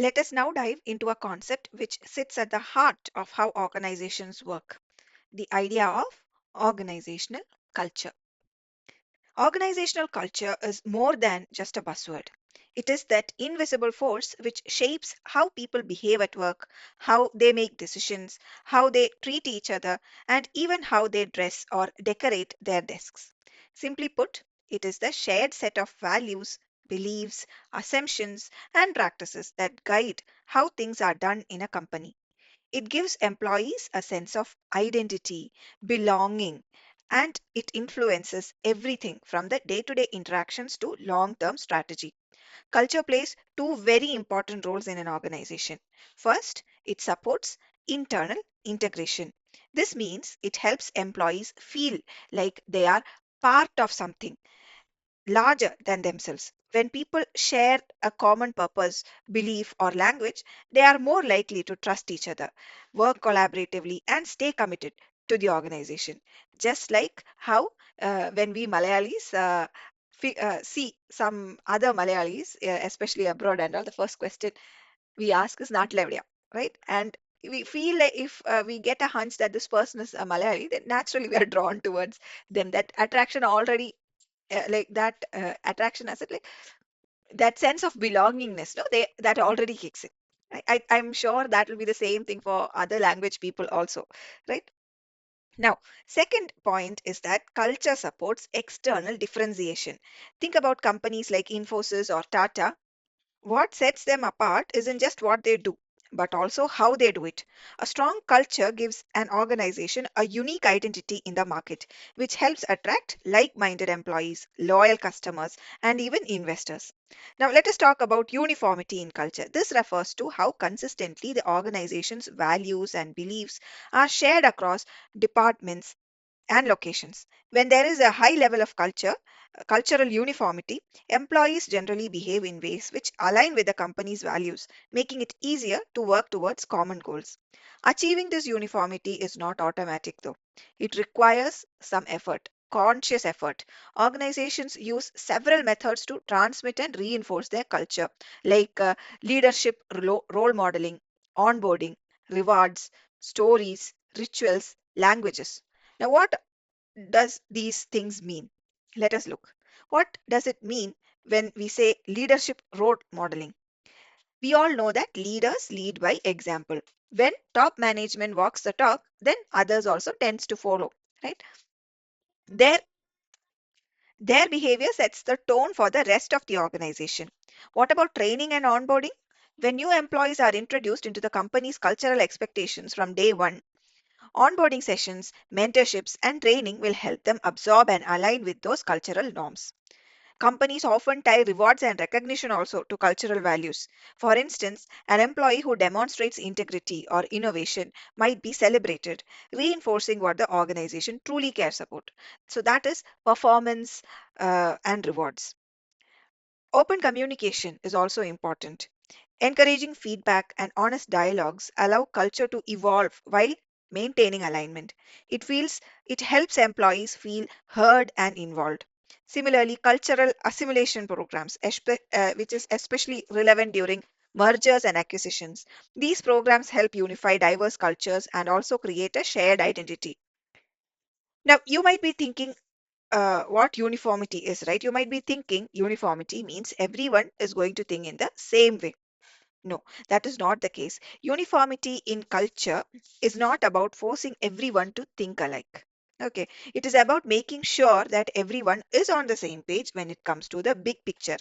Let us now dive into a concept which sits at the heart of how organizations work, the idea of organizational culture. Organizational culture is more than just a buzzword. It is that invisible force which shapes how people behave at work, how they make decisions, how they treat each other, and even how they dress or decorate their desks. Simply put, it is the shared set of values, beliefs, assumptions, and practices that guide how things are done in a company. It gives employees a sense of identity, belonging, and it influences everything from the day to day interactions to long term strategy. Culture plays two very important roles in an organization. First, it supports internal integration. This means it helps employees feel like they are part of something larger than themselves. When people share a common purpose, belief, or language, they are more likely to trust each other, work collaboratively, and stay committed to the organization. Just like how when we Malayalis see some other Malayalis, especially abroad, and all, the first question we ask is Naatla Evideya, right? And we feel like if we get a hunch that this person is a Malayali, then naturally we are drawn towards them. That attraction already like that attraction as it like that sense of belongingness, no, they that already kicks in. I'm sure that will be the same thing for other language people also, right? Now, second point is that culture supports external differentiation. Think about companies like Infosys or Tata. What sets them apart isn't just what they do, but also how they do it. A strong culture gives an organization a unique identity in the market, which helps attract like minded employees, loyal customers, and even investors. Now, let us talk about uniformity in culture. This refers to how consistently the organization's values and beliefs are shared across departments and locations. When there is a high level of cultural uniformity, employees generally behave in ways which align with the company's values, making it easier to work towards common goals. Achieving this uniformity is not automatic though. It requires some effort. Conscious effort. Organizations use several methods to transmit and reinforce their culture, like leadership role modeling, onboarding, rewards, stories, rituals, languages. Now, what does these things mean? Let us look. What does it mean when we say leadership role modeling? We all know that leaders lead by example. When top management walks the talk, then others also tends to follow, right? Their their behavior sets the tone for the rest of the organization. What about training and onboarding? When new employees are introduced into the company's cultural expectations from day one, onboarding sessions, mentorships, and training will help them absorb and align with those cultural norms. Companies often tie rewards and recognition also to cultural values. For instance, an employee who demonstrates integrity or innovation might be celebrated, reinforcing what the organization truly cares about. So, that is performance and rewards. Open communication is also important. Encouraging feedback and honest dialogues allow culture to evolve while maintaining alignment. It helps employees feel heard and involved. Similarly, cultural assimilation programs, which is especially relevant during mergers and acquisitions. These programs help unify diverse cultures and also create a shared identity. Now, you might be thinking what uniformity is, right? You might be thinking uniformity means everyone is going to think in the same way. No, that is not the case. Uniformity in culture is not about forcing everyone to think alike. Okay, it is about making sure that everyone is on the same page when it comes to the big picture.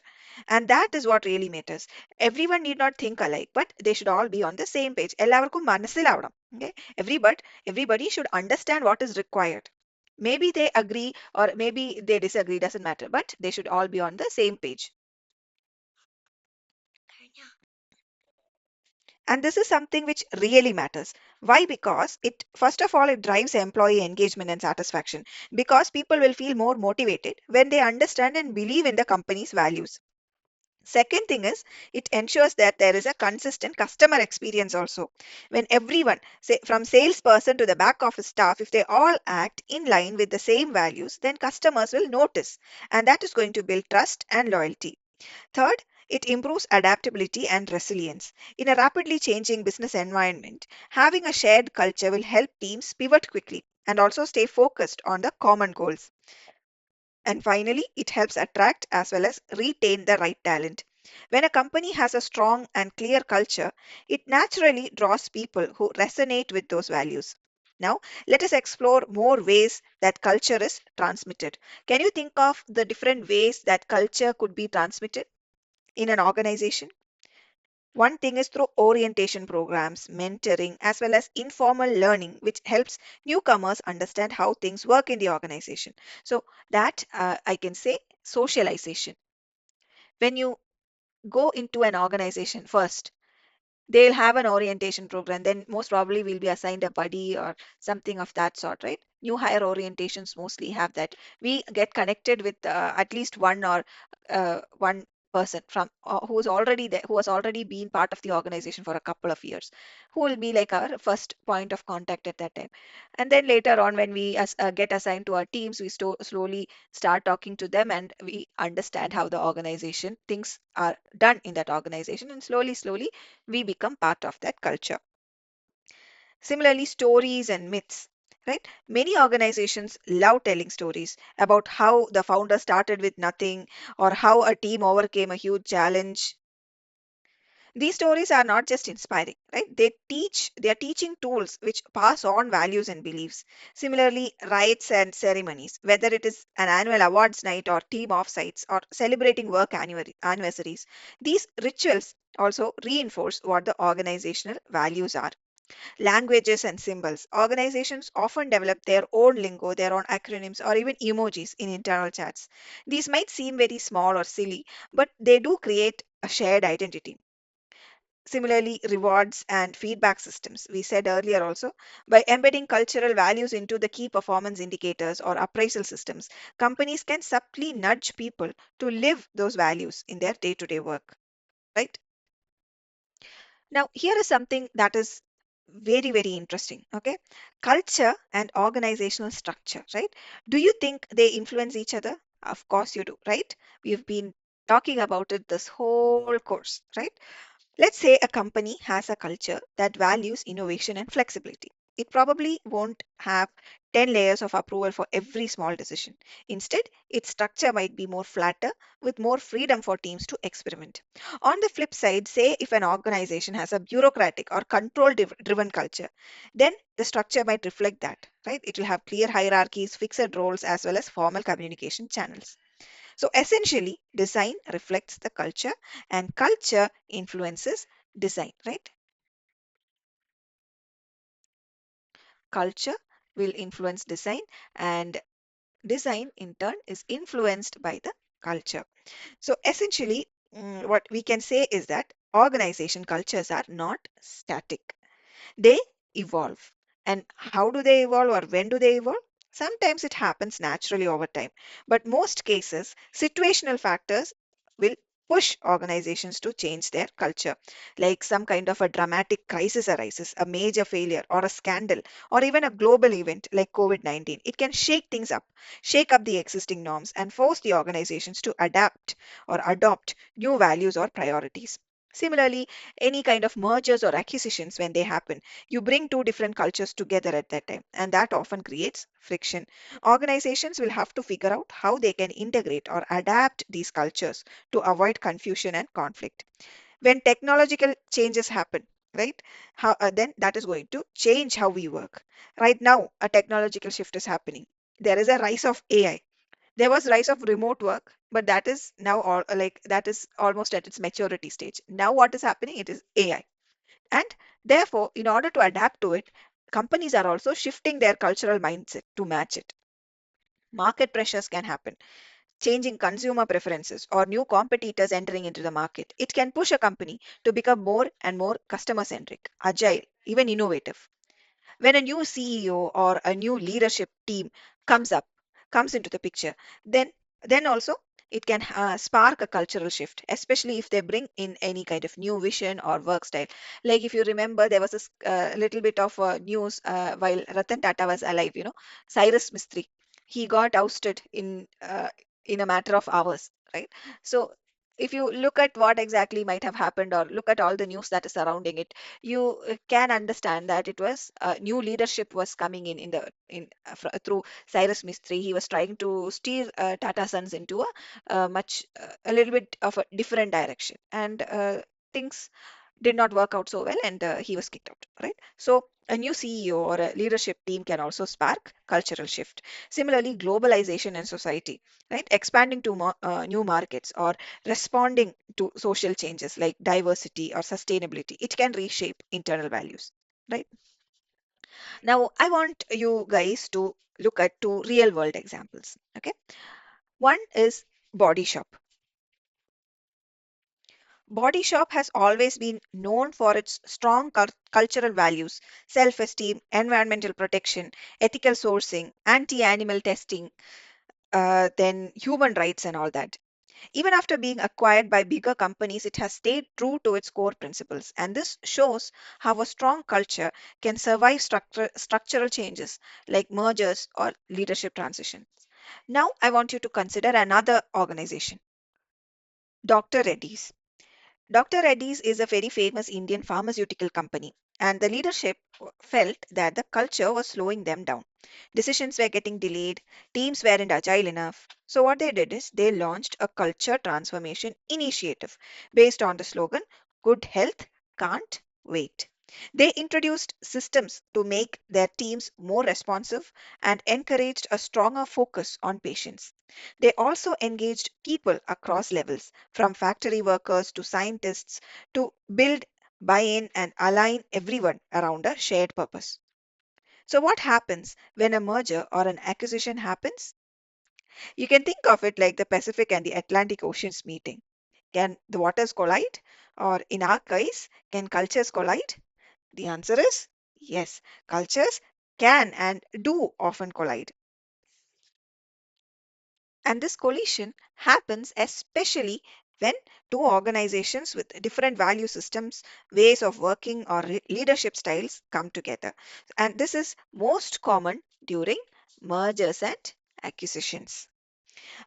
And that is what really matters. Everyone need not think alike, but they should all be on the same page. എല്ലാവർക്കും മനസ്സിലാവണം. Okay, everybody should understand what is required. Maybe they agree or maybe they disagree, doesn't matter, but they should all be on the same page. And this is something which really matters. Why? Because it, first of all, it drives employee engagement and satisfaction because people will feel more motivated when they understand and believe in the company's values. Second thing is, it ensures that there is a consistent customer experience also. When everyone, say from salesperson to the back office staff, if they all act in line with the same values, then customers will notice, and that is going to build trust and loyalty. Third, It improves adaptability and resilience. In a rapidly changing business environment, having a shared culture will help teams pivot quickly and also stay focused on the common goals. And finally, it helps attract as well as retain the right talent. When a company has a strong and clear culture, it naturally draws people who resonate with those values. Now, let us explore more ways that culture is transmitted. Can you think of the different ways that culture could be transmitted in an organization? One thing is through orientation programs, mentoring, as well as informal learning, which helps newcomers understand how things work in the organization. So, that I can say socialization. When you go into an organization first, they'll have an orientation program. Then, most probably, we'll be assigned a buddy or something of that sort, right? New hire orientations mostly have that. We get connected with at least one person from who's already there, who has already been part of the organization for a couple of years, who will be like our first point of contact at that time. And then later on, when we get assigned to our teams, we slowly start talking to them and we understand how the organization things are done in that organization, and slowly we become part of that culture. Similarly, stories and myths, right? Many organizations love telling stories about how the founder started with nothing or how a team overcame a huge challenge. These stories are not just inspiring, right? They are teaching tools which pass on values and beliefs. Similarly, rites and ceremonies, whether it is an annual awards night or team offsites or celebrating work anniversaries, these rituals also reinforce what the organizational values are. Languages and symbols. Organizations often develop their own lingo, their own acronyms, or even emojis in internal chats. These might seem very small or silly, but they do create a shared identity. Similarly, rewards and feedback systems. We said earlier also, by embedding cultural values into the key performance indicators or appraisal systems, companies can subtly nudge people to live those values in their day to day work, right? Now, here is something that is very interesting. Okay. Culture and organizational structure, right? Do you think they influence each other? Of course you do, right? We've been talking about it this whole course, right? Let's say a company has a culture that values innovation and flexibility. It probably won't have 10 layers of approval for every small decision. Instead, its structure might be more flatter with more freedom for teams to experiment. On the flip side, say if an organization has a bureaucratic or control driven culture, then the structure might reflect that, right? It will have clear hierarchies, fixed roles, as well as formal communication channels. So essentially, design reflects the culture and culture influences design, right? Culture will influence design, and design in turn is influenced by the culture. So essentially, what we can say is that organization cultures are not static. They evolve. And how do they evolve or when do they evolve? Sometimes it happens naturally over time, but most cases, situational factors will push organizations to change their culture. Like some kind of a dramatic crisis arises, a major failure or a scandal, or even a global event like COVID-19. It can shake things up, shake up the existing norms, and force the organizations to adapt or adopt new values or priorities. Similarly, any kind of mergers or acquisitions, when they happen, you bring two different cultures together at that time, and that often creates friction. Organizations will have to figure out how they can integrate or adapt these cultures to avoid confusion and conflict. When technological changes happen, right, then that is going to change how we work. Right now, a technological shift is happening. There is a rise of AI. There was rise of remote work, but that is now all like that is almost at its maturity stage. Now what is happening? It is AI. And therefore, in order to adapt to it, companies are also shifting their cultural mindset to match it. Market pressures can happen, changing consumer preferences, or new competitors entering into the market. It can push a company to become more and more customer centric, agile, even innovative. When a new CEO or a new leadership team comes up, comes into the picture, then also it can spark a cultural shift, especially if they bring in any kind of new vision or work style. Like if you remember, there was a little bit of news while Ratan Tata was alive. Cyrus Mistry, he got ousted in a matter of hours, right? So if you look at what exactly might have happened or look at all the news that is surrounding it, you can understand that it was new leadership was coming through Cyrus Mistry. He was trying to steer Tata Sons into a little bit of a different direction, and things did not work out so well, and he was kicked out, right? So a new CEO or a leadership team can also spark cultural shift. Similarly, globalization in society, right? Expanding to new markets or responding to social changes like diversity or sustainability, it can reshape internal values, right? Now, I want you guys to look at two real world examples, okay? One is Body Shop. Body Shop has always been known for its strong cultural values, self esteem, environmental protection, ethical sourcing, anti animal testing, then human rights, and all that. Even after being acquired by bigger companies, it has stayed true to its core principles. And this shows how a strong culture can survive structural changes like mergers or leadership transitions. Now, I want you to consider another organization, Dr. Reddy's. Dr. Reddy's is a very famous Indian pharmaceutical company, and the leadership felt that the culture was slowing them down. Decisions were getting delayed, teams weren't agile enough. So, what they did is they launched a culture transformation initiative based on the slogan, Good Health Can't Wait. They introduced systems to make their teams more responsive and encouraged a stronger focus on patients. They also engaged people across levels, from factory workers to scientists, to build, buy in, and align everyone around a shared purpose. So, what happens when a merger or an acquisition happens? You can think of it like the Pacific and the Atlantic Oceans meeting. Can the waters collide? Or, in our case, can cultures collide? The answer is yes, cultures can and do often collide. And this collision happens especially when two organizations with different value systems, ways of working, or leadership styles come together. And this is most common during mergers and acquisitions.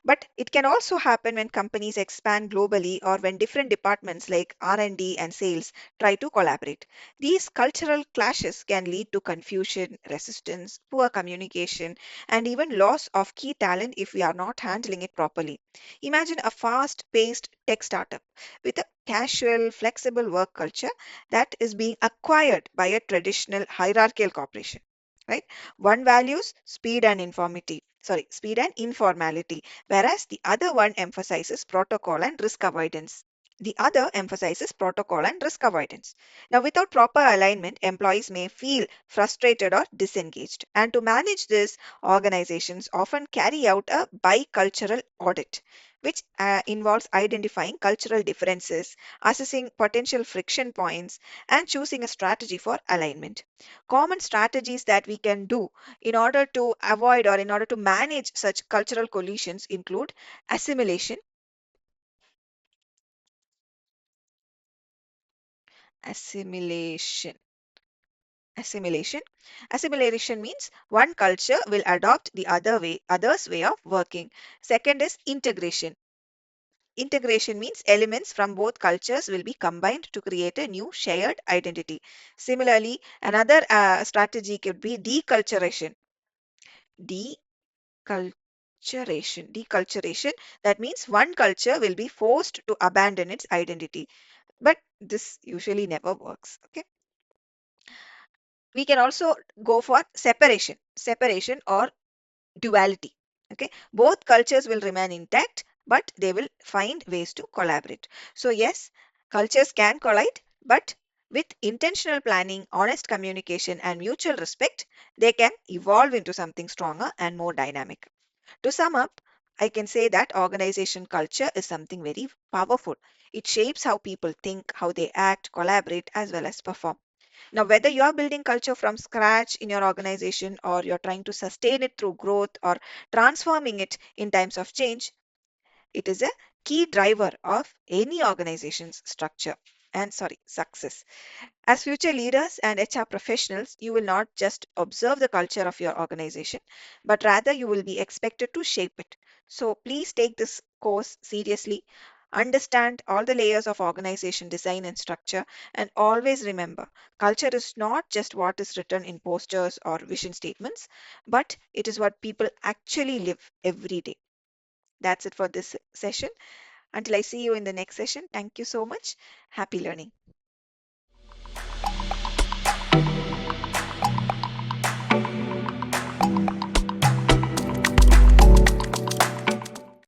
But it can also happen when companies expand globally or when different departments like R&D and sales try to collaborate. These cultural clashes can lead to confusion, resistance, poor communication, and even loss of key talent if we are not handling it properly. Imagine a fast-paced tech startup with a casual, flexible work culture that is being acquired by a traditional hierarchical corporation. Right? One values speed and informality, whereas the other emphasizes protocol and risk avoidance. Now, without proper alignment, employees may feel frustrated or disengaged. And to manage this, organizations often carry out a bicultural audit, which involves identifying cultural differences, assessing potential friction points, and choosing a strategy for alignment. Common strategies that we can do in order to avoid or in order to manage such cultural collisions include assimilation. Assimilation. Assimilation. Assimilation means one culture will adopt other's way of working. Second is integration. Integration means elements from both cultures will be combined to create a new shared identity. Similarly, another strategy could be deculturation. Deculturation. That means one culture will be forced to abandon its identity. But this usually never works. Okay. We can also go for separation or duality. Okay, both cultures will remain intact, but they will find ways to collaborate. So yes, cultures can collide, but with intentional planning, honest communication, and mutual respect, they can evolve into something stronger and more dynamic. To sum up, I can say that organization culture is something very powerful. It shapes how people think, how they act, collaborate, as well as perform. Now, whether you are building culture from scratch in your organization or you're trying to sustain it through growth or transforming it in times of change, it is a key driver of any organization's structure and success. As future leaders and HR professionals, you will not just observe the culture of your organization, but rather you will be expected to shape it. So please take this course seriously. Understand all the layers of organization design and structure, and always remember culture is not just what is written in posters or vision statements, but it is what people actually live every day. That's it for this session. Until I see you in the next session, thank you so much. Happy learning.